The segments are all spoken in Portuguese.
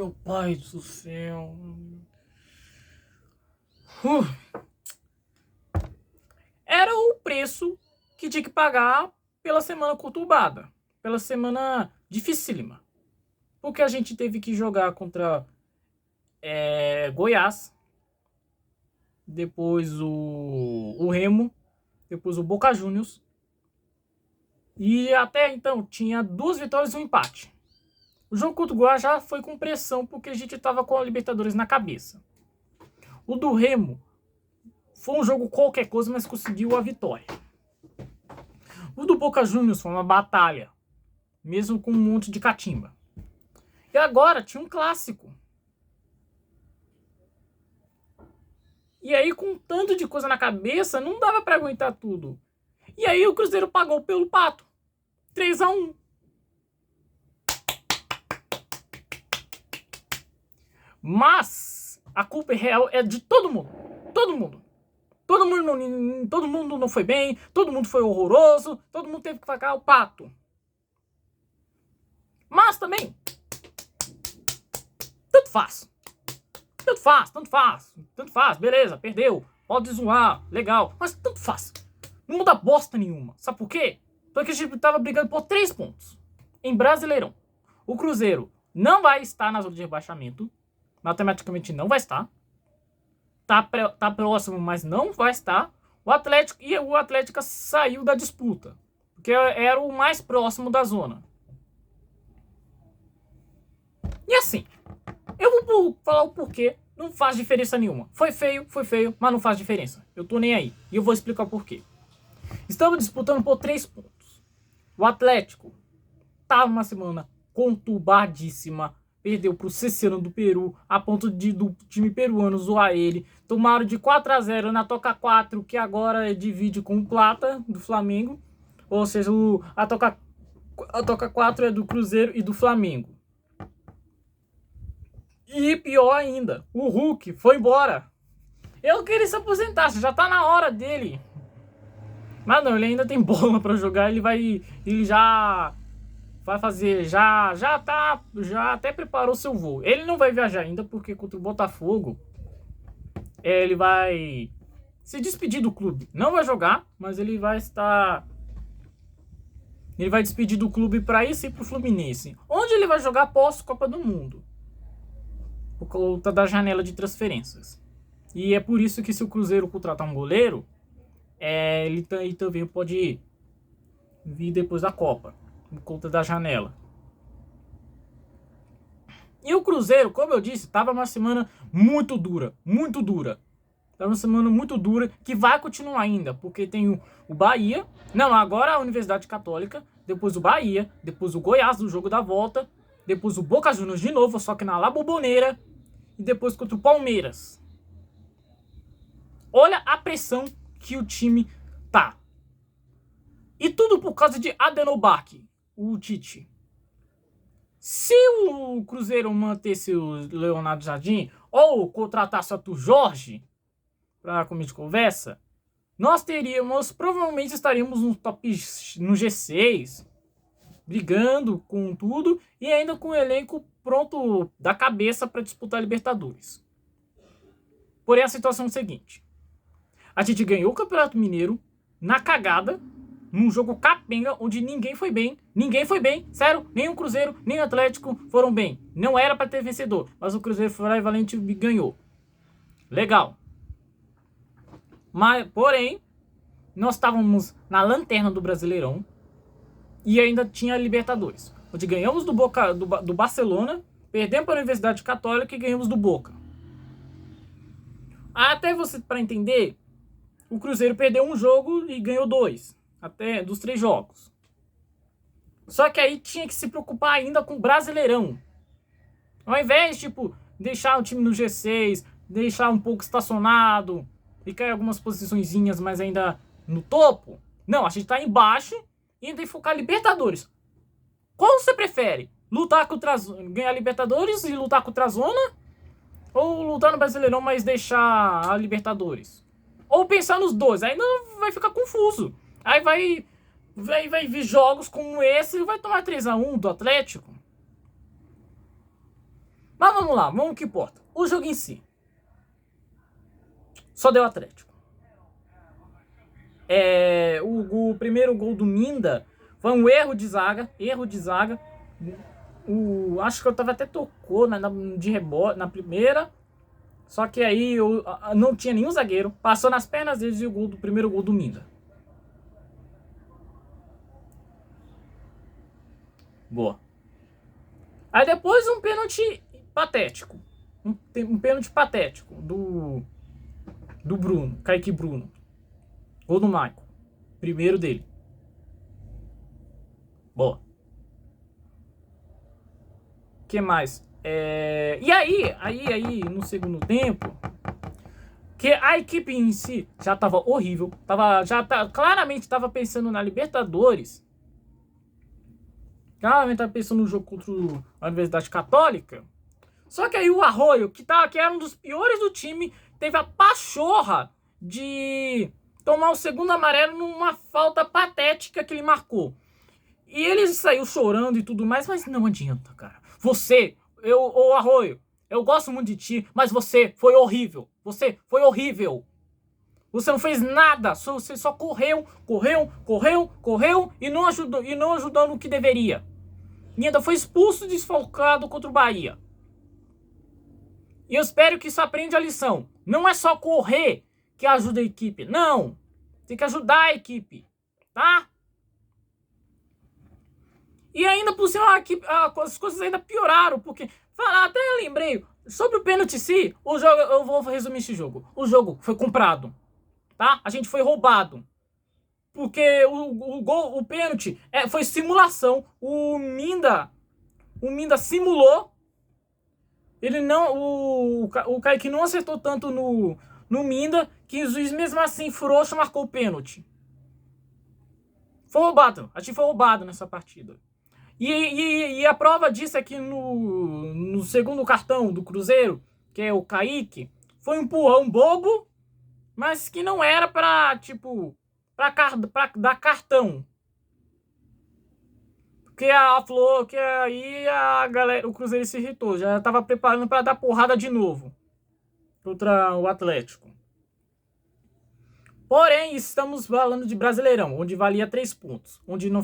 meu pai do céu. Uh. Era o preço que tinha que pagar pela semana conturbada, pela semana dificílima. Porque a gente teve que jogar contra Goiás, depois o Remo, depois o Boca Juniors. E até então tinha 2 vitórias e um empate. O jogo contra o Goiás já foi com pressão porque a gente estava com a Libertadores na cabeça. O do Remo foi um jogo qualquer coisa, mas conseguiu a vitória. O do Boca Juniors foi uma batalha, mesmo com um monte de catimba. E agora tinha um clássico. E aí, com tanto de coisa na cabeça, não dava para aguentar tudo. E aí o Cruzeiro pagou pelo pato. 3-1. Mas a culpa real é de todo mundo. Todo mundo. Todo mundo não foi bem, todo mundo foi horroroso, todo mundo teve que pagar o pato. Mas também, tanto faz. Tanto faz, beleza, perdeu, pode zoar, legal, mas tanto faz. Não muda bosta nenhuma. Sabe por quê? Porque a gente tava brigando por 3 pontos em Brasileirão. O Cruzeiro não vai estar na zona de rebaixamento, matematicamente não vai estar. Tá próximo, mas não vai estar. O Atlético saiu da disputa, porque era o mais próximo da zona. E assim, eu vou falar o porquê. Não faz diferença nenhuma. Foi feio, mas não faz diferença. Eu tô nem aí. E eu vou explicar o porquê. Estamos disputando por 3 pontos. O Atlético tava uma semana conturbadíssima. Perdeu pro Cesseiro do Peru, a ponto do time peruano zoar ele. Tomaram de 4-0 na Toca 4, que agora divide com o Plata, do Flamengo. Ou seja, a Toca 4 é do Cruzeiro e do Flamengo. E pior ainda, o Hulk foi embora. Eu queria se aposentar, já tá na hora dele. Mas não, ele ainda tem bola pra jogar, ele já vai fazer, já até preparou seu voo. Ele não vai viajar ainda, porque contra o Botafogo, ele vai se despedir do clube. Não vai jogar, mas ele vai despedir do clube pra ir sim pro Fluminense, onde ele vai jogar pós Copa do Mundo, por conta da janela de transferências. E é por isso que, se o Cruzeiro contratar um goleiro, ele também pode vir depois da Copa, por conta da janela. E o Cruzeiro, como eu disse, estava uma semana muito dura. Estava uma semana muito dura, que vai continuar ainda, porque tem o Bahia, não, agora a Universidade Católica, depois o Bahia, depois o Goiás no jogo da volta, depois o Boca Juniors de novo, só que na La Bombonera, e depois contra o Palmeiras. Olha a pressão que o time tá. E tudo por causa de Adenobach, o Tite. Se o Cruzeiro mantesse o Leonardo Jardim, ou contratasse o Arthur Jorge, para começo de conversa, provavelmente estaríamos no G6, brigando com tudo, e ainda com o elenco pronto da cabeça para disputar a Libertadores. Porém, a situação é a seguinte: a gente ganhou o Campeonato Mineiro na cagada, num jogo capenga, onde ninguém foi bem, sério, nem o Cruzeiro, nem o Atlético foram bem. Não era para ter vencedor, mas o Cruzeiro foi lá e valente e ganhou. Legal. Mas, porém, nós estávamos na lanterna do Brasileirão e ainda tinha Libertadores, onde ganhamos do Barcelona, perdemos para a Universidade Católica e ganhamos do Boca. Até você, para entender, o Cruzeiro perdeu um jogo e ganhou 2, até dos 3 jogos. Só que aí tinha que se preocupar ainda com o Brasileirão. Ao invés de, deixar o time no G6, deixar um pouco estacionado e cair algumas posiçõezinhas, mas ainda no topo. Não, a gente tá embaixo e ainda tem que focar Libertadores. Qual você prefere? Ganhar Libertadores e lutar contra a zona? Ou lutar no Brasileirão, mas deixar a Libertadores? Ou pensar nos dois, aí não vai ficar confuso. Aí vai vir jogos como esse e vai tomar 3-1 do Atlético. Mas vamos lá, vamos ao que importa. O jogo em si. Só deu Atlético. O primeiro gol do Minda foi um erro de zaga. Acho que eu tava até tocou de rebote na primeira. Só que aí não tinha nenhum zagueiro. Passou nas pernas deles e o primeiro gol do Minda. Boa. Aí depois um pênalti patético. Um pênalti patético do Bruno, Kaique Bruno. Gol do Maicon. Primeiro dele. Boa. O que mais? E aí, no segundo tempo, que a equipe em si já tava horrível. Claramente tava pensando na Libertadores. Claramente tava pensando no jogo contra a Universidade Católica. Só que aí o Arroio, que era um dos piores do time, teve a pachorra de tomar o segundo amarelo numa falta patética que ele marcou. E ele saiu chorando e tudo mais, mas não adianta, cara. Ô Arroio, eu gosto muito de ti, mas você foi horrível. Você foi horrível. Você não fez nada, você só correu e não ajudou no que deveria. E ainda foi expulso e desfalcado contra o Bahia. E eu espero que isso aprenda a lição. Não é só correr que ajuda a equipe. Não. Tem que ajudar a equipe. Tá? E ainda por cima as coisas ainda pioraram. Porque, até eu lembrei, sobre o pênalti em si, o jogo, eu vou resumir esse jogo. O jogo foi comprado. Tá? A gente foi roubado. Porque o pênalti foi simulação. O Minda simulou. Ele não. O Kaique não acertou tanto no Minda que o juiz mesmo assim frouxo marcou o pênalti. Foi roubado. A gente foi roubado nessa partida. E a prova disso é que no segundo cartão do Cruzeiro, que é o Kaique, foi um empurrão bobo, mas que não era pra dar cartão. Porque falou que aí a galera, o Cruzeiro se irritou, já tava preparando para dar porrada de novo contra o Atlético. Porém, estamos falando de Brasileirão, onde valia 3 pontos, onde não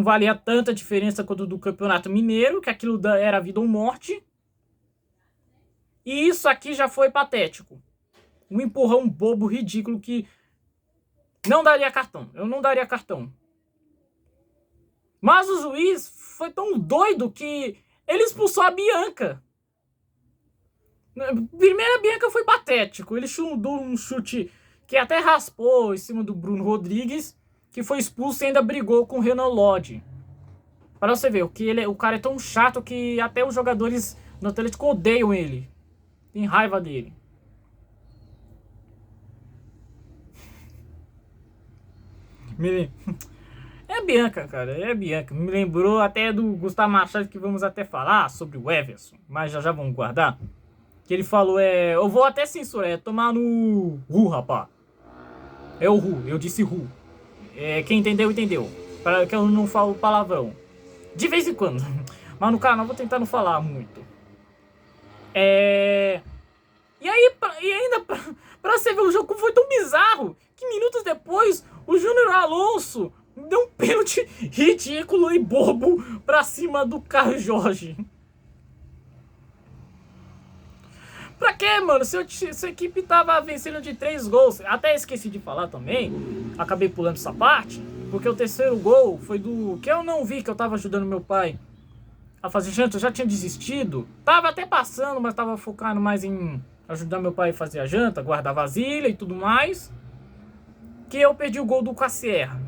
valia tanta diferença quanto do Campeonato Mineiro, que aquilo era vida ou morte. E isso aqui já foi patético. Um empurrão bobo, ridículo, que não daria cartão. Eu não daria cartão. Mas o juiz foi tão doido que ele expulsou a Bianca. Primeiro a Bianca foi patético. Ele chutou um chute que até raspou em cima do Bruno Rodrigues, que foi expulso e ainda brigou com o Renan Lodge. Para você ver, o cara é tão chato que até os jogadores no Atlético odeiam ele. Tem raiva dele. É Bianca, cara, é Bianca. Me lembrou até do Gustavo Machado, que vamos até falar sobre o Everson, mas já vamos guardar. Que ele falou, eu vou até censurar, tomar no Ru, rapá. É o Ru, eu disse Ru. Quem entendeu, entendeu. Para que eu não falo palavrão. De vez em quando. Mas no canal vou tentar não falar muito. E ainda pra você ver, o jogo foi tão bizarro que minutos depois o Júnior Alonso deu um pênalti ridículo e bobo pra cima do Carlos Jorge. Pra quê, mano? Se a equipe tava vencendo de 3 gols. Até esqueci de falar também. Acabei pulando essa parte. Porque o terceiro gol foi do... que eu não vi, que eu tava ajudando meu pai a fazer janta. Eu já tinha desistido. Tava até passando, mas tava focando mais em ajudar meu pai a fazer a janta, guardar vasilha e tudo mais. Que eu perdi o gol do Cassierra.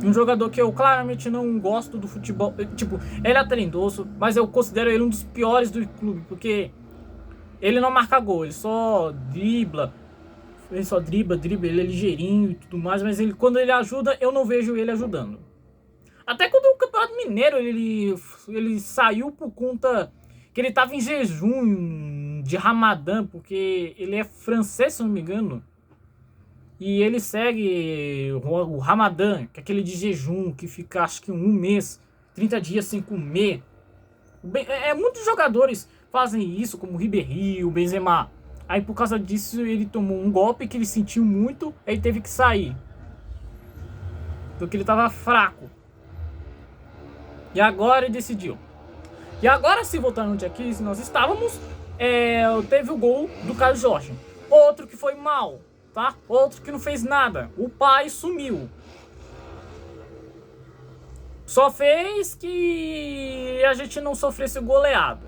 Um jogador que eu claramente não gosto do futebol. Tipo, ele é talentoso, mas eu considero ele um dos piores do clube. Porque ele não marca gol, ele só dribla. Ele é ligeirinho e tudo mais. Mas quando ele ajuda, eu não vejo ele ajudando. Até quando o Campeonato Mineiro ele saiu por conta que ele tava em jejum de Ramadã. Porque ele é francês, se não me engano. E ele segue o Ramadã, que é aquele de jejum, que fica acho que um mês, 30 dias sem comer. Muitos jogadores fazem isso, como o Ribéry, o Benzema. Aí por causa disso ele tomou um golpe que ele sentiu muito, aí teve que sair. Porque ele tava fraco. E agora ele decidiu. E agora, se voltando onde aqui nós estávamos, teve o gol do Caio Jorge. Outro que foi mal, tá? Outro que não fez nada. O pai sumiu. Só fez que a gente não sofresse goleada.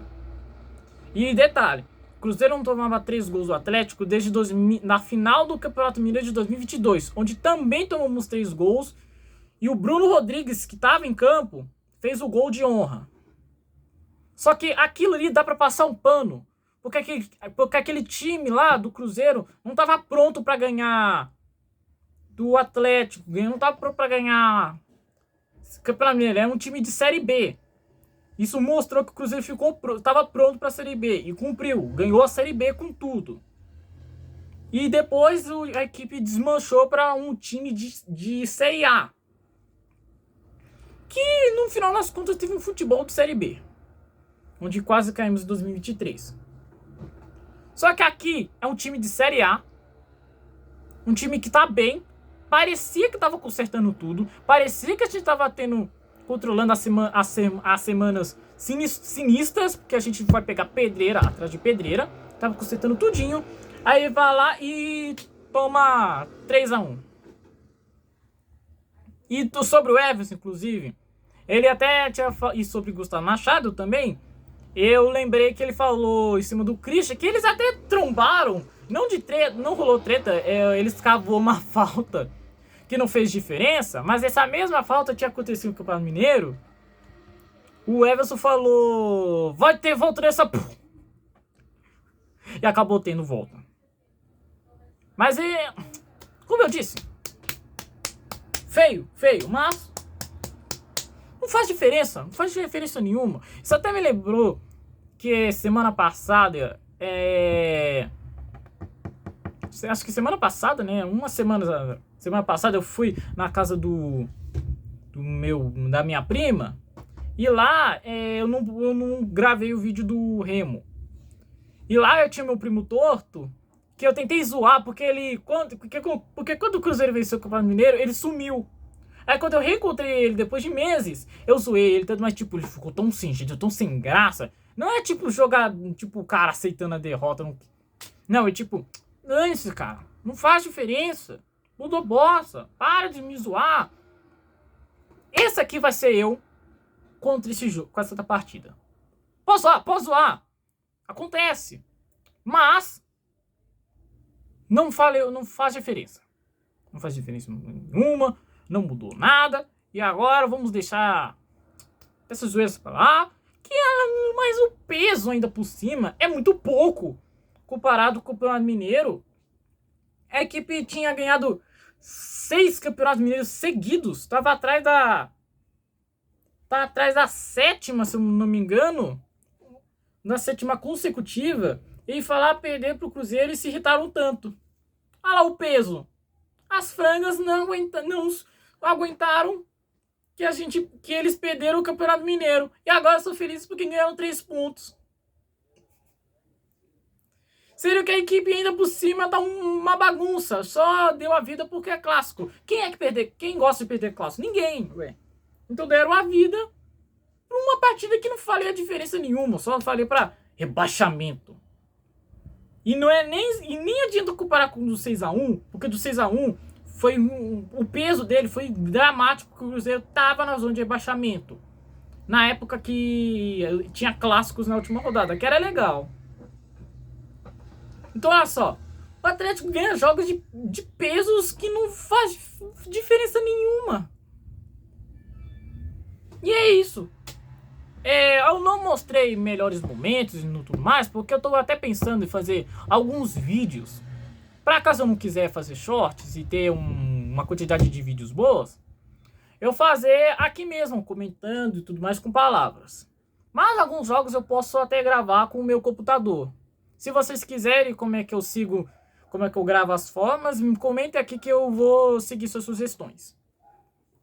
E detalhe, o Cruzeiro não tomava 3 gols do Atlético desde na final do Campeonato Mineiro de 2022, onde também tomamos 3 gols. E o Bruno Rodrigues, que estava em campo, fez o gol de honra. Só que aquilo ali dá pra passar um pano. Porque aquele time lá do Cruzeiro não tava pronto pra ganhar do Atlético. Não tava pronto pra ganhar Campeonato Mineiro. Era um time de Série B. Isso mostrou que o Cruzeiro tava pronto pra Série B. E cumpriu. Ganhou a Série B com tudo. E depois a equipe desmanchou pra um time de Série A. Que no final das contas teve um futebol de Série B. Onde quase caímos em 2023. Só que aqui é um time de Série A. Um time que tá bem. Parecia que tava consertando tudo. Parecia que a gente tava controlando as semanas sinistras. Porque a gente vai pegar pedreira atrás de pedreira. Tava consertando tudinho. Aí vai lá e toma 3-1. E sobre o Everson, inclusive, ele até tinha falado. E sobre o Gustavo Machado também. Eu lembrei que ele falou em cima do Christian que eles até trombaram. Não de treta, não rolou treta. Eles cavou uma falta que não fez diferença. Mas essa mesma falta tinha acontecido no Campeonato Mineiro. O Everson falou: vai ter volta nessa. E acabou tendo volta. Mas como eu disse, feio, mas não faz diferença, não faz diferença nenhuma. Isso até me lembrou que semana passada, acho que semana passada, né, semana passada eu fui na casa da minha prima, e lá eu não gravei o vídeo do Remo. E lá eu tinha meu primo torto, que eu tentei zoar, porque quando o Cruzeiro venceu o Campeonato Mineiro, ele sumiu. Aí quando eu reencontrei ele depois de meses, eu zoei ele tanto, mas tipo, ele ficou tão sem jeito, tão sem graça. Não é tipo jogar, tipo, o cara aceitando a derrota. Não, é tipo, dane-se, cara. Não faz diferença. Mudou bosta. Para de me zoar. Esse aqui vai ser eu contra esse jogo, com essa partida. Posso zoar. Acontece. Mas não faz diferença. Não faz diferença nenhuma. Não mudou nada. E agora vamos deixar essas zoeiras pra lá. Mas o peso ainda por cima é muito pouco comparado com o Campeonato Mineiro. A equipe tinha ganhado 6 Campeonatos Mineiros seguidos. Tava atrás da 7ª, se eu não me engano. Na 7ª consecutiva. E falar perder pro Cruzeiro e se irritaram tanto. Olha lá o peso. As frangas não aguentaram que eles perderam o Campeonato Mineiro. E agora sou feliz porque ganharam 3 pontos. Sério que a equipe ainda por cima tá uma bagunça. Só deu a vida porque é clássico. Quem gosta de perder clássico? Ninguém, ué. Então deram a vida pra uma partida que não faria diferença nenhuma. Só falei pra rebaixamento. E nem adianta comparar com o do 6-1, porque do 6-1 o peso dele foi dramático, porque o Cruzeiro tava na zona de rebaixamento. Na época que tinha clássicos na última rodada, que era legal. Então olha só, o Atlético ganha jogos de pesos que não faz diferença nenhuma. E é isso. Eu não mostrei melhores momentos e tudo mais, porque eu tô até pensando em fazer alguns vídeos. Pra caso eu não quiser fazer shorts e ter uma quantidade de vídeos boas, eu fazer aqui mesmo, comentando e tudo mais com palavras. Mas alguns jogos eu posso até gravar com o meu computador. Se vocês quiserem como é que eu sigo, como é que eu gravo as formas, me comentem aqui que eu vou seguir suas sugestões.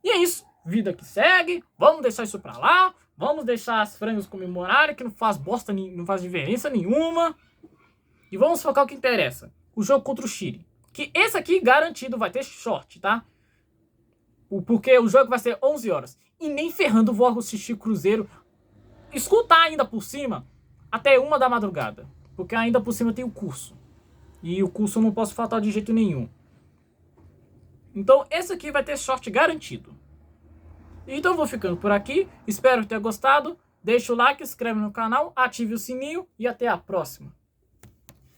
E é isso. Vida que segue. Vamos deixar isso pra lá. Vamos deixar as frangas comemorarem, que não faz bosta, não faz diferença nenhuma. E vamos focar o que interessa. O jogo contra o Chile. Que esse aqui, garantido, vai ter short, tá? Porque o jogo vai ser 11 horas. E nem ferrando vou assistir Cruzeiro. Escutar ainda por cima até 1 da madrugada. Porque ainda por cima tem o curso. E o curso eu não posso faltar de jeito nenhum. Então esse aqui vai ter short garantido. Então eu vou ficando por aqui. Espero ter gostado. Deixa o like, inscreve no canal, ative o sininho e até a próxima.